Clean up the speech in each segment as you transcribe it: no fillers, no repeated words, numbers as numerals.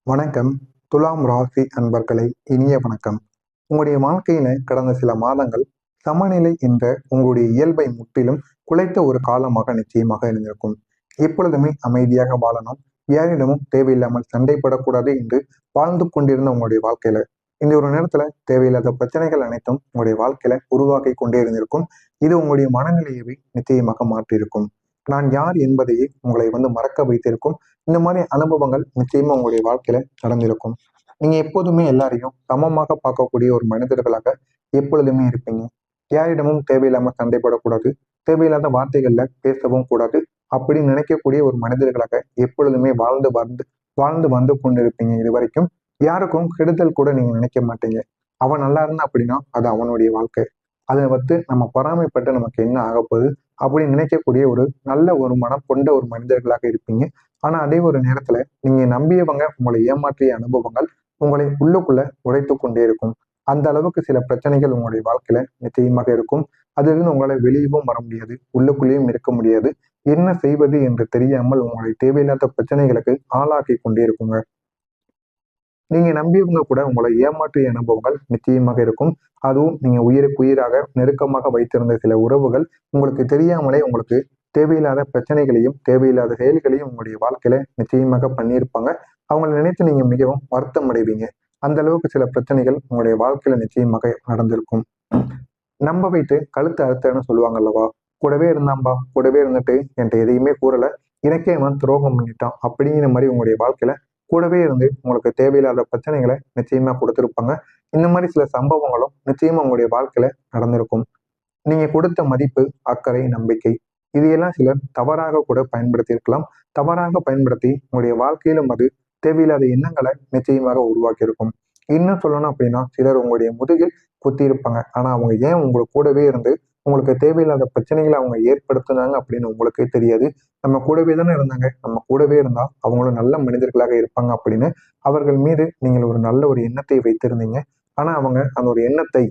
வணக்கம். துலாம் ராசி அன்பர்களை இனிய வணக்கம். உங்களுடைய வாழ்க்கையில கடந்த சில மாதங்கள் சமநிலை என்ற உங்களுடைய இயல்பை முற்றிலும் குலைத்த ஒரு காலமாக நிச்சயமாக இருந்திருக்கும். எப்பொழுதுமே அமைதியாக வாழணும், யாரிடமும் தேவையில்லாமல் சண்டைப்படக்கூடாது என்று வாழ்ந்து கொண்டிருந்த உங்களுடைய வாழ்க்கையில இந்த ஒரு நேரத்துல தேவையில்லாத பிரச்சனைகள் அனைத்தும் உங்களுடைய வாழ்க்கையில உருவாக்கி கொண்டே இருந்திருக்கும். இது உங்களுடைய மனநிலையை நிச்சயமாக மாற்றியிருக்கும். நான் யார் என்பதையே உங்களை மறக்க வைத்திருக்கும். இந்த மாதிரி அனுபவங்கள் நிச்சயமா உங்களுடைய வாழ்க்கையில நடந்திருக்கும். நீங்க எப்போதுமே எல்லாரையும் சமமாக பார்க்கக்கூடிய ஒரு மனிதர்களாக எப்பொழுதுமே இருப்பீங்க. யாரிடமும் தேவையில்லாம சண்டைப்படக்கூடாது, தேவையில்லாத வார்த்தைகள்ல பேசவும் கூடாது அப்படின்னு நினைக்கக்கூடிய ஒரு மனிதர்களாக எப்பொழுதுமே வாழ்ந்து வந்து கொண்டிருப்பீங்க. இது வரைக்கும் யாருக்கும் கெடுதல் கூட நீங்க நினைக்க மாட்டீங்க. அவன் நல்லா இருந்தா அப்படின்னா அது அவனுடைய வாழ்க்கை. அதை நம்ம பொறாமைப்பட்டு நமக்கு என்ன ஆகப்போகுது அப்படின்னு நினைக்கக்கூடிய ஒரு நல்ல ஒரு மனம் கொண்ட ஒரு மனிதர்களாக இருப்பீங்க. ஆனா அதே ஒரு நேரத்துல நீங்க நம்பியவங்க உங்களை ஏமாற்றிய அனுபவங்கள் உங்களை உள்ளுக்குள்ள உடைத்து கொண்டே இருக்கும். அந்த அளவுக்கு சில பிரச்சனைகள் உங்களுடைய வாழ்க்கையில நிச்சயமாக இருக்கும். அதிலிருந்து உங்களை வெளியவும் வர முடியாது, உள்ளுக்குள்ளேயும் இருக்க முடியாது. என்ன செய்வது என்று தெரியாமல் உங்களை தேவையில்லாத பிரச்சனைகளுக்கு ஆளாக்கி கொண்டே இருக்குங்க. நீங்க நம்பியவங்க கூட உங்களை ஏமாற்றிய அனுபவங்கள் நிச்சயமாக இருக்கும். அதுவும் நீங்க உயிருக்கு உயிராக நெருக்கமாக வைத்திருந்த சில உறவுகள் உங்களுக்கு தெரியாமலே உங்களுக்கு தேவையில்லாத பிரச்சனைகளையும் தேவையில்லாத செயல்களையும் உங்களுடைய வாழ்க்கையில நிச்சயமாக பண்ணியிருப்பாங்க. அவங்களை நினைத்து நீங்க மிகவும் வருத்தம் அடைவீங்க. அந்த அளவுக்கு சில பிரச்சனைகள் உங்களுடைய வாழ்க்கையில நிச்சயமாக நடந்திருக்கும். நம்ப வைத்து கழுத்து அறுத்தன்னு சொல்லுவாங்க அல்லவா? கூடவே இருந்தாம்பா, கூடவே இருந்துட்டு என்கிட்ட எதையுமே கூறல, எனக்கே அவன் துரோகம் பண்ணிட்டான் அப்படிங்கிற மாதிரி உங்களுடைய வாழ்க்கையில கூடவே இருந்து உங்களுக்கு தேவையில்லாத பிரச்சனைகளை நிச்சயமா கொடுத்திருப்பாங்க. இந்த மாதிரி சில சம்பவங்களும் நிச்சயமா உங்களுடைய வாழ்க்கையில நடந்திருக்கும். நீங்க கொடுத்த மதிப்பு, அக்கறை, நம்பிக்கை இதையெல்லாம் சிலர் தவறாக கூட பயன்படுத்தி இருக்கலாம். தவறாக பயன்படுத்தி உங்களுடைய வாழ்க்கையிலும் அது தேவையில்லாத எண்ணங்களை நிச்சயமாக உருவாக்கி இருக்கும். இன்னும் சொல்லணும் அப்படின்னா சிலர் உங்களுடைய முதுகில் குத்தி இருப்பாங்க. ஆனா அவங்க ஏன் உங்களுக்கு கூடவே இருந்து உங்களுக்கு தேவையில்லாத பிரச்சனைகளை அவங்க ஏற்படுத்தினாங்க அப்படின்னு உங்களுக்கே தெரியாது. நம்ம கூடவே தானே இருந்தாங்க, நம்ம கூடவே இருந்தா அவங்களும் நல்ல மனிதர்களாக இருப்பாங்க அப்படின்னு அவர்கள் மீது நீங்கள் ஒரு நல்ல ஒரு எண்ணத்தை வைத்திருந்தீங்க. ஆனா அவங்க அந்த ஒரு எண்ணத்தை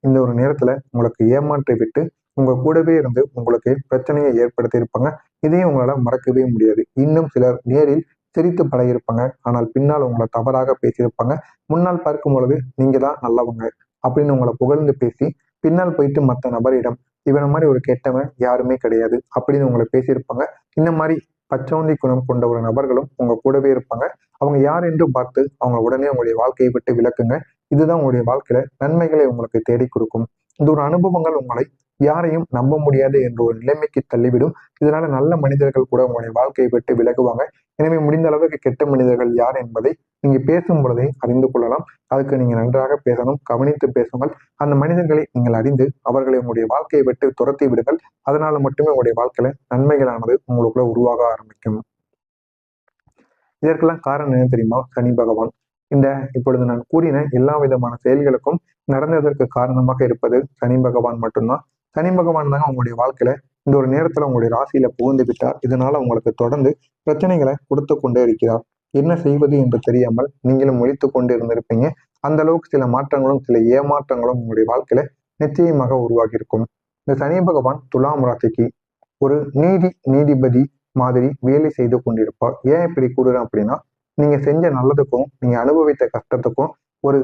இந்த ஒரு நேரத்துல உங்களுக்கு ஏமாற்றி விட்டு உங்க கூடவே இருந்து உங்களுக்கு பிரச்சனையை ஏற்படுத்தி இருப்பாங்க. இதையும் உங்களால மறக்கவே முடியாது. இன்னும் சிலர் நேரில் சிரித்து பழகியிருப்பாங்க, ஆனால் பின்னால் உங்களை தவறாக பேசியிருப்பாங்க. முன்னால் பார்க்கும் பொழுது நீங்க தான் நல்லவங்க அப்படின்னு உங்களை புகழ்ந்து பேசி பின்னால் போயிட்டு மற்ற நபரிடம் இவன மாதிரி ஒரு கெட்டவன் யாருமே கிடையாது அப்படின்னு உங்களை பேசியிருப்பாங்க. இந்த மாதிரி பச்சோந்தி குணம் கொண்ட ஒரு நபர்களும் உங்க கூடவே இருப்பாங்க. அவங்க யார் என்று பார்த்து அவங்க உடனே உங்களுடைய வாழ்க்கையை விட்டு விலக்குங்க. இதுதான் உங்களுடைய வாழ்க்கையில நன்மைகளை உங்களுக்கு தேடி கொடுக்கும். இந்த ஒரு அனுபவங்கள் உங்களை யாரையும் நம்ப முடியாது என்ற ஒரு நிலைமைக்கு தள்ளிவிடும். இதனால நல்ல மனிதர்கள் கூட உங்களுடைய வாழ்க்கையை விட்டு விலகுவாங்க. எனவே முடிந்த அளவுக்கு கெட்ட மனிதர்கள் யார் என்பதை நீங்க பேசும் பொழுதே அறிந்து கொள்ளலாம். அதுக்கு நீங்க நன்றாக பேசணும், கவனித்து பேசுங்கள். அந்த மனிதர்களை நீங்கள் அறிந்து அவர்களை உங்களுடைய வாழ்க்கையை விட்டு துரத்தி விடுங்கள். அதனால மட்டுமே உங்களுடைய வாழ்க்கையில நன்மைகளானது உங்களுக்குள்ள உருவாக ஆரம்பிக்கும். இதற்கெல்லாம் காரணம் என்ன தெரியுமா? சனி பகவான். இந்த இப்பொழுது நான் கூறின எல்லா விதமான செயல்களுக்கும் நடந்ததற்கு காரணமாக இருப்பது சனி பகவான் மட்டும்தான். சனி பகவான் தாங்க உங்களுடைய வாழ்க்கையில இந்த ஒரு நேரத்துல உங்களுடைய ராசியில புகுந்து விட்டார். இதனால உங்களுக்கு தொடர்ந்து பிரச்சனைகளை கொடுத்து கொண்டே இருக்கிறார். என்ன செய்வது என்று தெரியாமல் நீங்களும் முழித்து கொண்டு இருந்திருப்பீங்க. அந்த அளவுக்கு சில மாற்றங்களும் சில ஏமாற்றங்களும் உங்களுடைய வாழ்க்கையில நிச்சயமாக உருவாகி இருக்கும். இந்த சனி பகவான் துலாம் ராசிக்கு ஒரு நீதிபதி மாதிரி வேலை செய்து கொண்டிருப்பார். ஏன் இப்படி கூறுறேன் அப்படின்னா, நீங்க செஞ்ச நல்லதுக்கும் நீங்க அனுபவித்த கஷ்டத்துக்கும் ஒரு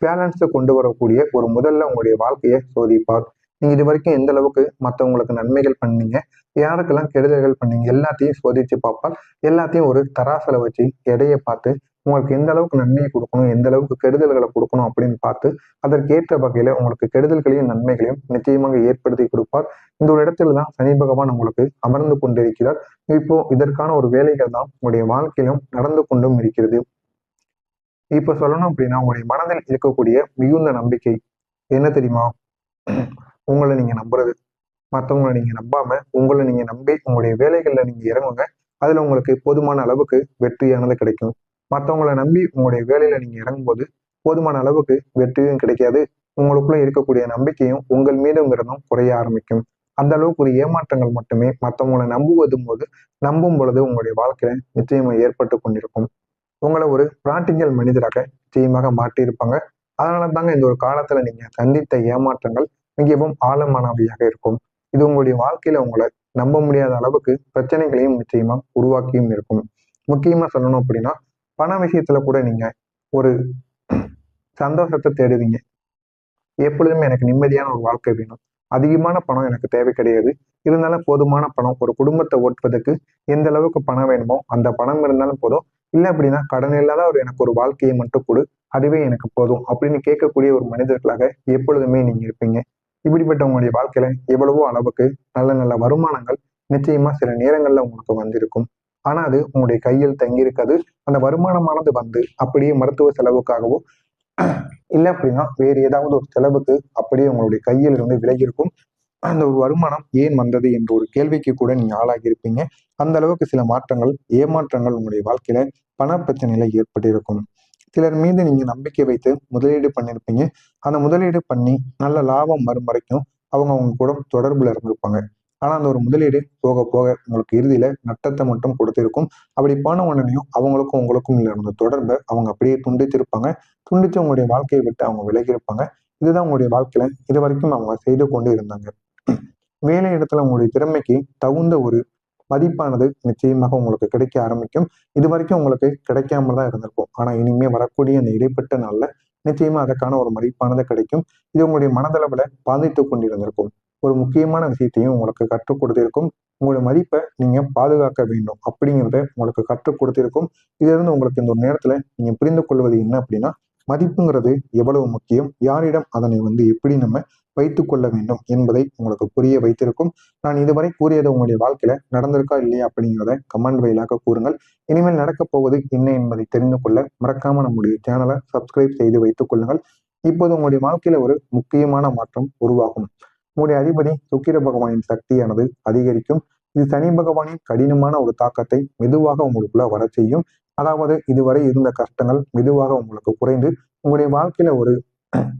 பேலன்ஸை கொண்டு வரக்கூடிய ஒரு முதல்ல உங்களுடைய வாழ்க்கையை சோதிப்பார். நீங்க இது வரைக்கும் எந்த அளவுக்கு மற்றவங்களுக்கு நன்மைகள் பண்ணீங்க, யாருக்கெல்லாம் கெடுதல்கள் பண்ணீங்க, எல்லாத்தையும் சோதிச்சு பார்ப்பார். எல்லாத்தையும் ஒரு தராசலை வச்சு எடையை பார்த்து உங்களுக்கு எந்த அளவுக்கு நன்மையை கொடுக்கணும், எந்த அளவுக்கு கெடுதல்களை கொடுக்கணும் அப்படின்னு பார்த்து அதற்கேற்ற வகையில உங்களுக்கு கெடுதல்களையும் நன்மைகளையும் நிச்சயமாக ஏற்படுத்தி கொடுப்பார். இந்த ஒரு இடத்துல தான் சனி பகவான் உங்களுக்கு அமர்ந்து கொண்டிருக்கிறார். இப்போ இதற்கான ஒரு வேலைகள் தான் உங்களுடைய வாழ்க்கையிலும் நடந்து கொண்டும் இருக்கிறது. இப்ப சொல்லணும் அப்படின்னா உங்களுடைய மனதில் இருக்கக்கூடிய மிகுந்த நம்பிக்கை என்ன தெரியுமா? உங்களை நீங்க நம்புறது. மற்றவங்களை நீங்க நம்பாம உங்களை நீங்க நம்பி உங்களுடைய வேலைகள்ல நீங்க இறங்குங்க. அதுல உங்களுக்கு போதுமான அளவுக்கு வெற்றியானது கிடைக்கும். மற்றவங்களை நம்பி உங்களுடைய வேலையில நீங்க இறங்கும்போது போதுமான அளவுக்கு வெற்றியும் கிடைக்காது. உங்களுக்குள்ள இருக்கக்கூடிய நம்பிக்கையும் உங்கள் மீதுங்கிறதும் குறைய ஆரம்பிக்கும். அந்த அளவுக்கு ஒரு ஏமாற்றங்கள் மட்டுமே மற்றவங்களை நம்பும் பொழுது உங்களுடைய வாழ்க்கையில நிச்சயமா ஏற்பட்டு கொண்டிருக்கும். உங்களை ஒரு பிராக்டிக்கல் மனிதராக நிச்சயமாக மாற்றியிருப்பாங்க. அதனால தாங்க இந்த ஒரு காலத்துல நீங்க சந்தித்த ஏமாற்றங்கள் மிகவும் ஆழமானவையாக இருக்கும். இது உங்களுடைய வாழ்க்கையில உங்களை நம்ப முடியாத அளவுக்கு பிரச்சனைகளையும் நிச்சயமா உருவாக்கியும் இருக்கும். முக்கியமா சொல்லணும் அப்படின்னா பண விஷயத்துல கூட நீங்க ஒரு சந்தோஷத்தை தேடுவீங்க. எப்பொழுதுமே எனக்கு நிம்மதியான ஒரு வாழ்க்கை வேணும். அதிகமான பணம் எனக்கு தேவை கிடையாது. இருந்தாலும் போதுமான பணம் ஒரு குடும்பத்தை ஓட்டுவதற்கு எந்த அளவுக்கு பணம் வேணுமோ அந்த பணம் இருந்தாலும் போதும். இல்லை அப்படின்னா கடன் இல்லாத எனக்கு ஒரு வாழ்க்கையை மட்டும் கொடு. அதுவே எனக்கு போதும் அப்படின்னு கேட்கக்கூடிய ஒரு மனிதர்களாக எப்பொழுதுமே நீங்க இருப்பீங்க. இப்படிப்பட்ட உங்களுடைய வாழ்க்கையில எவ்வளவோ அளவுக்கு நல்ல நல்ல வருமானங்கள் நிச்சயமா சில நேரங்கள்ல உங்களுக்கு வந்திருக்கும். ஆனா அது உங்களுடைய கையில் தங்கியிருக்காது. அந்த வருமானமானது வந்து அப்படியே மருத்துவ செலவுக்காகவோ இல்லை அப்படின்னா வேறு ஏதாவது ஒரு செலவுக்கு அப்படியே உங்களுடைய கையில் இருந்து விலகி இருக்கும். அந்த ஒரு வருமானம் ஏன் வந்தது என்ற ஒரு கேள்விக்கு கூட நீங்க ஆளாகி இருப்பீங்க. அந்த அளவுக்கு சில மாற்றங்கள், ஏமாற்றங்கள் உங்களுடைய வாழ்க்கையில பண பிரச்சனையில ஏற்பட்டிருக்கும். சிலர் மீது நீங்க நம்பிக்கை வைத்து முதலீடு பண்ணியிருப்பீங்க. அந்த முதலீடு பண்ணி நல்ல லாபம் வரும் வரைக்கும் அவங்க உங்க கூட தொடர்புல இருந்திருப்பாங்க. ஆனா அந்த ஒரு முதலீடு போக போக உங்களுக்கு இறுதியில நட்டத்தை மட்டும் கொடுத்திருக்கும். அப்படி போன உடனேயும் அவங்களுக்கும் உங்களுக்கும் இருந்த தொடர்பை அவங்க அப்படியே துண்டித்திருப்பாங்க. துண்டிச்சு உங்களுடைய வாழ்க்கையை விட்டு அவங்க விலகி இருப்பாங்க. இதுதான் உங்களுடைய வாழ்க்கையில இது வரைக்கும் அவங்க செய்து கொண்டு இருந்தாங்க. வேலை இடத்துல உங்களுடைய திறமைக்கு தகுந்த ஒரு மதிப்பானது நிச்சயமாக உங்களுக்கு கிடைக்க ஆரம்பிக்கும். இது வரைக்கும் உங்களுக்கு கிடைக்காம தான் இருந்திருக்கும். ஆனா இனிமே வரக்கூடிய அந்த இடைப்பட்ட நாள்ல நிச்சயமா அதற்கான ஒரு மதிப்பானது கிடைக்கும். இது உங்களுடைய மனதளவுல பாதித்துக் கொண்டிருந்திருக்கும். ஒரு முக்கியமான விஷயத்தையும் உங்களுக்கு கற்றுக் கொடுத்திருக்கும். உங்களுடைய மதிப்பை நீங்க பாதுகாக்க வேண்டும் அப்படிங்கிறத உங்களுக்கு கற்றுக் கொடுத்திருக்கும். இதுல இருந்து உங்களுக்கு இந்த ஒரு நேரத்துல நீங்க புரிந்து கொள்வது என்ன அப்படின்னா, மதிப்புங்கிறது எவ்வளவு முக்கியம், யாரிடம் அதனை எப்படி நம்ம வைத்துக் கொள்ள வேண்டும் என்பதை உங்களுக்கு புரிய வைத்திருக்கும். நான் இதுவரை கூறியது உங்களுடைய வாழ்க்கையில நடந்திருக்கா இல்லையா அப்படிங்கிறத கமெண்ட் வாயிலாக கூறுங்கள். இனிமேல் நடக்கப் போவது என்ன என்பதை தெரிந்து கொள்ள மறக்காம நம்முடைய சேனலை சப்ஸ்கிரைப் செய்து வைத்துக் கொள்ளுங்கள். இப்போது உங்களுடைய வாழ்க்கையில ஒரு முக்கியமான மாற்றம் உருவாகும். உங்களுடைய அதிபதி சுக்கிர பகவானின் சக்தியானது அதிகரிக்கும். இது சனி பகவானின் கடினமான ஒரு தாக்கத்தை மெதுவாக உங்களுக்குள்ள வர செய்யும். அதாவது இதுவரை இருந்த கஷ்டங்கள் மெதுவாக உங்களுக்கு குறைந்து உங்களுடைய வாழ்க்கையில ஒரு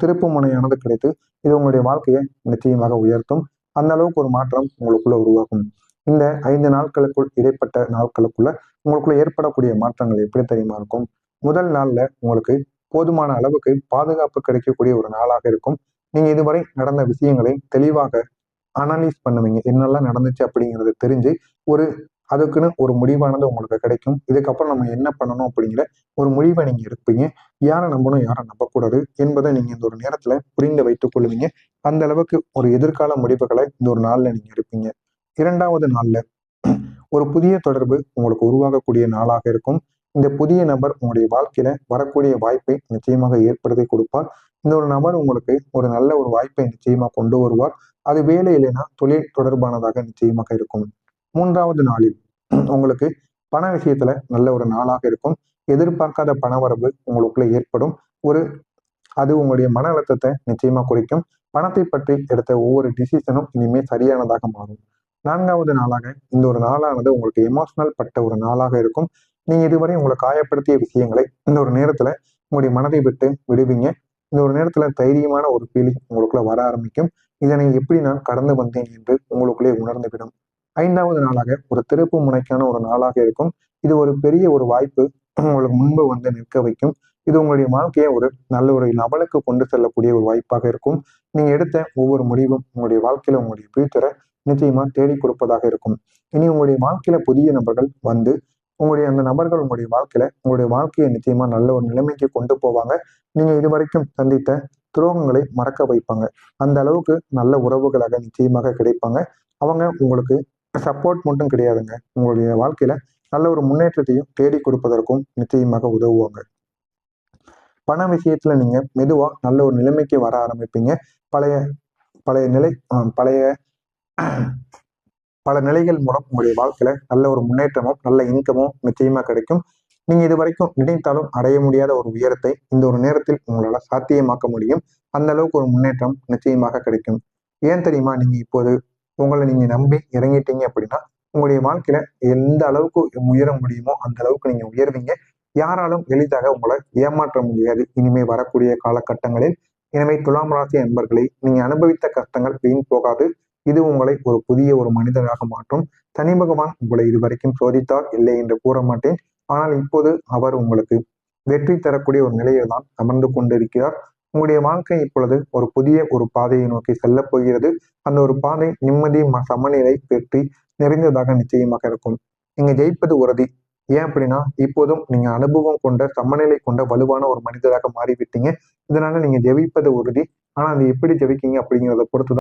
திருப்பு முனையானது கிடைத்து இது உங்களுடைய வாழ்க்கையை நிச்சயமாக உயர்த்தும். அந்த அளவுக்கு ஒரு மாற்றம் உங்களுக்குள்ள உருவாகும். இந்த 5 நாட்களுக்குள் இடைப்பட்ட நாட்களுக்குள்ள உங்களுக்குள்ள ஏற்படக்கூடிய மாற்றங்கள் எப்படி தெரியுமா இருக்கும்? முதல் நாள்ல உங்களுக்கு போதுமான அளவுக்கு பாதுகாப்பு கிடைக்கக்கூடிய ஒரு நாளாக இருக்கும். நீங்க இதுவரை நடந்த விஷயங்களை தெளிவாக அனலைஸ் பண்ணுவீங்க. என்னெல்லாம் நடந்துச்சு அப்படிங்கிறது தெரிஞ்சு ஒரு அதுக்குன்னு ஒரு முடிவானது உங்களுக்கு கிடைக்கும். இதுக்கப்புறம் நம்ம என்ன பண்ணணும் அப்படிங்கிற ஒரு முடிவை நீங்க எடுப்பீங்க. யாரை நம்பணும், யாரை நம்பக்கூடாது என்பதை நீங்க இந்த ஒரு நேரத்துல புரிந்து வைத்துக் கொள்வீங்க. அந்த அளவுக்கு ஒரு எதிர்கால முடிவுகளை இந்த ஒரு நாள்ல நீங்க எடுப்பீங்க. 2வது நாள்ல ஒரு புதிய தொடர்பு உங்களுக்கு உருவாகக்கூடிய நாளாக இருக்கும். இந்த புதிய நபர் உங்களுடைய வாழ்க்கையில வரக்கூடிய வாய்ப்பை நிச்சயமாக ஏற்படுத்தி கொடுப்பார். இந்த ஒரு நபர் உங்களுக்கு ஒரு நல்ல ஒரு வாய்ப்பை நிச்சயமா கொண்டு வருவார். அது வேலை இல்லைன்னா தொழில் தொடர்பானதாக நிச்சயமாக இருக்கும். 3வது நாளில் உங்களுக்கு பண விஷயத்துல நல்ல ஒரு நாளாக இருக்கும். எதிர்பார்க்காத பணவரவு உங்களுக்குள்ள ஏற்படும். ஒரு அது உங்களுடைய மன அழுத்தத்தை நிச்சயமா குறைக்கும். பணத்தை பற்றி எடுத்த ஒவ்வொரு டிசிஷனும் இனிமே சரியானதாக மாறும். 4வது நாளாக இந்த ஒரு நாளானது உங்களுக்கு எமோஷனல் பட்ட ஒரு நாளாக இருக்கும். நீங்க இதுவரை உங்களை காயப்படுத்திய விஷயங்களை இந்த ஒரு நேரத்துல உங்களுடைய மனதை விட்டு விடுவீங்க. இந்த ஒரு நேரத்துல தைரியமான ஒரு ஃபீலிங் உங்களுக்குள்ள வர ஆரம்பிக்கும். இதனை எப்படி நான் கடந்து வந்தேன் என்று உங்களுக்குள்ளே உணர்ந்துவிடும். 5வது நாளாக ஒரு திருப்பு முனைக்கான ஒரு நாளாக இருக்கும். இது ஒரு பெரிய ஒரு வாய்ப்பு உங்களுக்கு முன்பு வந்து நிற்க வைக்கும். இது உங்களுடைய வாழ்க்கையை ஒரு நல்ல ஒரு லெவலுக்கு கொண்டு செல்லக்கூடிய ஒரு வாய்ப்பாக இருக்கும். நீங்க எடுத்த ஒவ்வொரு முடிவும் உங்களுடைய வாழ்க்கையில உங்களுடைய ஃபியூச்சரை நிச்சயமா தேடி கொடுப்பதாக இருக்கும். இனி உங்களுடைய வாழ்க்கையில புதிய நபர்கள் வந்து உங்களுடைய அந்த நபர்கள் உங்களுடைய வாழ்க்கையில உங்களுடைய வாழ்க்கையை நிச்சயமா நல்ல ஒரு நிலைமைக்கு கொண்டு போவாங்க. நீங்க இதுவரைக்கும் சந்தித்த துரோகங்களை மறக்க வைப்பாங்க. அந்த அளவுக்கு நல்ல உறவுகளாக நிச்சயமாக கிடைப்பாங்க. அவங்க உங்களுக்கு சப்போர்ட் மட்டும் கிடையாதுங்க. உங்களுடைய வாழ்க்கையில நல்ல ஒரு முன்னேற்றத்தையும் தேடி கொடுப்பதற்கும் நிச்சயமாக உதவுவாங்க. பண விஷயத்துல நீங்க மெதுவா நல்ல ஒரு நிலைமைக்கு வர ஆரம்பிப்பீங்க. பழைய பழைய நிலை பழைய பல நிலைகள் மூலம் உங்களுடைய வாழ்க்கையில நல்ல ஒரு முன்னேற்றமும் நல்ல இன்கமும் நிச்சயமா கிடைக்கும். நீங்க இது வரைக்கும் நினைத்தாலும் அடைய முடியாத ஒரு உயரத்தை இந்த ஒரு நேரத்தில் உங்களால சாத்தியமாக்க முடியும். அந்த அளவுக்கு ஒரு முன்னேற்றம் நிச்சயமாக கிடைக்கும். ஏன் தெரியுமா? நீங்க இப்போது உங்களை நீங்க நம்பி இறங்கிட்டீங்க அப்படின்னா உங்களுடைய வாழ்க்கையில எந்த அளவுக்கு உயர முடியுமோ அந்த அளவுக்கு நீங்க உயர்வீங்க. யாராலும் எளிதாக உங்களை ஏமாற்ற முடியாது இனிமே வரக்கூடிய காலகட்டங்களில். எனவே துலாம் ராசி அன்பர்களை நீங்க அனுபவித்த கஷ்டங்கள் வீண் போகாது. இது உங்களை ஒரு புதிய ஒரு மனிதராக மாற்றும். சனி பகவான் உங்களை இதுவரைக்கும் சோதித்தார் இல்லை என்று கூற மாட்டேன். ஆனால் இப்போது அவர் உங்களுக்கு வெற்றி தரக்கூடிய ஒரு நிலையில் தான் அமர்ந்து கொண்டிருக்கிறார். உங்களுடைய வாழ்க்கை இப்பொழுது ஒரு புதிய ஒரு பாதையை நோக்கி செல்லப் போகிறது. அந்த ஒரு பாதை நிம்மதி சமநிலை வெற்றி நிறைந்ததாக நிச்சயமாக இருக்கும். நீங்க ஜெயிப்பது உறுதி. ஏன் அப்படின்னா இப்போதும் நீங்க அனுபவம் கொண்ட சமநிலை கொண்ட வலுவான ஒரு மனிதராக மாறிவிட்டீங்க. இதனால நீங்க ஜெயிப்பது உறுதி. ஆனா அது எப்படி ஜெயிக்கீங்க அப்படிங்கிறத பொறுத்து